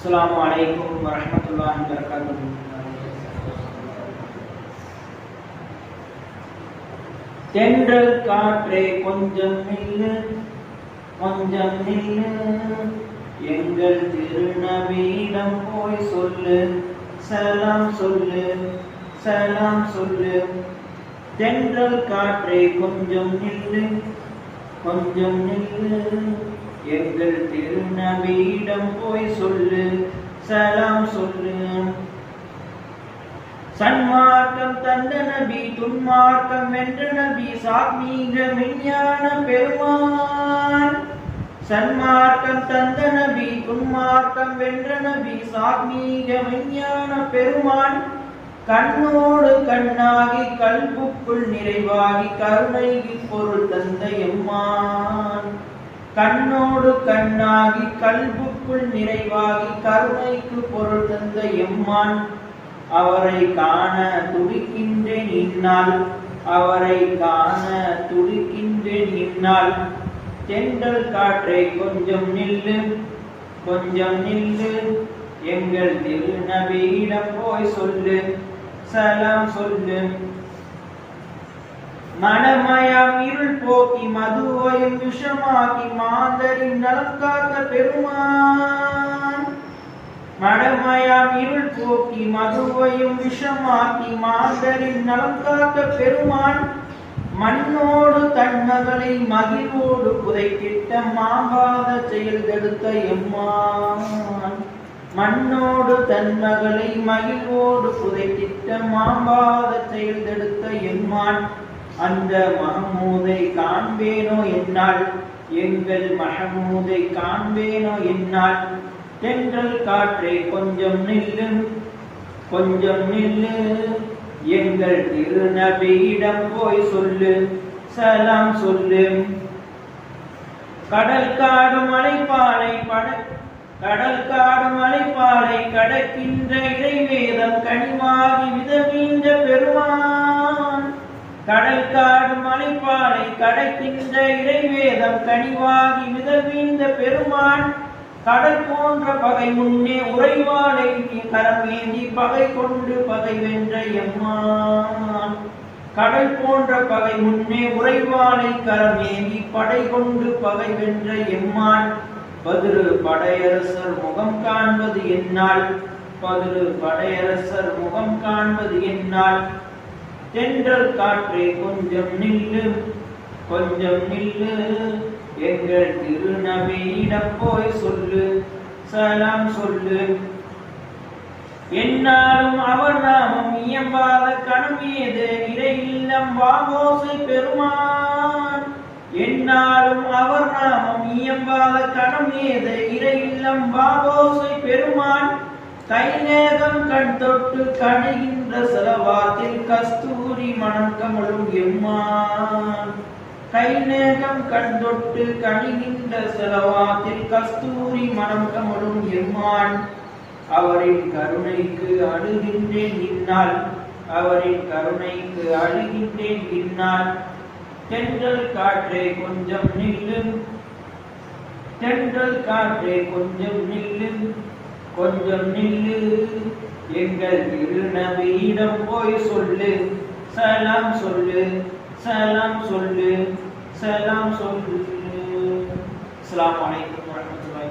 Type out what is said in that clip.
அஸ்ஸலாமு அலைக்கும் வரஹ்மத்துல்லாஹி வபரகாத்துஹு. தென்றல் காற்றே கொஞ்சம் நில்லு, கொஞ்சம் நில்லு, எங்கள் திருநபியிடம் போய் சொல்லு, சலாம் சொல்லு, சலாம் சொல்லு. தென்றல் காற்றே கொஞ்சம் நில்லு, கொஞ்சம் நில்லு, எங்கள் திருநபியிடம் போய் சொல்லு, சலாம் சொல்லு. சன்மார்க்கம் தந்த நபி, துன்மார்க்கம் வென்ற நபி, சாத்மீக விஞ்ஞான பெருமான். சன்மார்க்கம் தந்த நபி, துன்மார்க்கம் வென்ற நபி, சாத்மீக விஞ்ஞான பெருமான். கண்ணோடு கண்ணாகி கல்புக்குள் நிறைவாகி கருணைக்கு பொருள் தந்த எம்மான். கண்ணோடு கண்ணாகி கல்புக்குள் நிறைவாகி கருணைக்கு பொருள் தந்த எம்மான். அவரை காண துடிக்கின்றேன் இந்நாள், அவரை காண துடிக்கின்றேன் இந்நாள். தென்றல் காற்றே கொஞ்சம் நில்லு, கொஞ்சம் நில்லு, எங்கள் திருநபியிடம் போய் சொல்லு, சலாம் சொல்லு. மனமயம் இருள் போக்கி மதுவையும் விஷமாக்கி மாந்தரின் நலம் காத்த பெருமான். மடமயம் இருள் போக்கி மதுவையும் விஷமாக்கி மாந்தரின் நலம் காத்த பெருமான். மண்ணோடு தன்மகளை மகிழ்வோடு புதைத்திட்ட மாபாத செயல் தடுத்த எம்மான். மண்ணோடு தன்மகளை மகிழ்வோடு புதைத்திட்ட மாபாத செயல் தடுத்த எம்மான். அந்த மஹமூதை காண்பேனோ என்னால், எங்கள் மஹமூதை காண்பேனோ என்னால். தென்றல் காற்றே கொஞ்சம் நில்லு, கொஞ்சம் நில்லு, எங்கள் திருநபியிடம் போய் சொல்லு, சலாம் சொல்லு. கடல் காடு மலைப்பாலை கடல் காடு மலைப்பாலை கடக்கின்ற இறைவேதம் கனிவாகி விதவீந்த பெருமான். கடல் காடு மலைப்பாலை கடக்கின்ற இறைவேதம் கனிவாகி விதவீந்த பெருமான். கடல் போன்ற பகை முன்னே உறைவாளை கரமேந்தி பகை கொண்டு பகை வென்ற எம்மான். கடல் போன்ற பகை முன்னே உறைவாளை கரமேந்தி படை கொண்டு பகை வென்ற எம்மான். பதிரு படையரசர் முகம் காண்பது என்னால், பதிரு படையரசர் முகம் காண்பது என்னால். தென்றல் காற்றே கொஞ்சம் நில்லு, கொஞ்சம் நில்லு, எங்கள் திருநபியிடம் போய் சொல்லு, சலாம் சொல்லு. என்னாலும் அவர் நாமம் இயம்பாத கணமேது இறை இல்லம் வாமோசை பெருமான். என்னாலும் அவர் நாமம் இயம்பாத கணமேது இறை இல்லம் வாமோசை பெருமான். கைநேகம் கண் தொட்டு கணிகின்ற செலவாத்தில் கஸ்தூரி மனம் கமழும் எம்மான். கைநேகம் கண் தொட்டு கணிகின்ற செலவாத்தில் கஸ்தூரி மனம் கமழும் எம்மான். அவரின் கருணைக்கு அழுகின்றேன் இந்நாள், அவரின் கருணைக்கு அழுகின்றேன் இந்நாள். தென்றல் காற்றே கொஞ்சம் நில்லு, தென்றல் காற்றே கொஞ்சம் நில்லு, கொஞ்சம் நில்லு, எங்கள் திருநபியிடம் போய் சொல்லு, சலாம் சொல்லு, சலாம் சொல்லு, சலாம் சொல்லு. அஸ்ஸலாமு அலைக்கும் வரஹ்மத்துல்லாஹி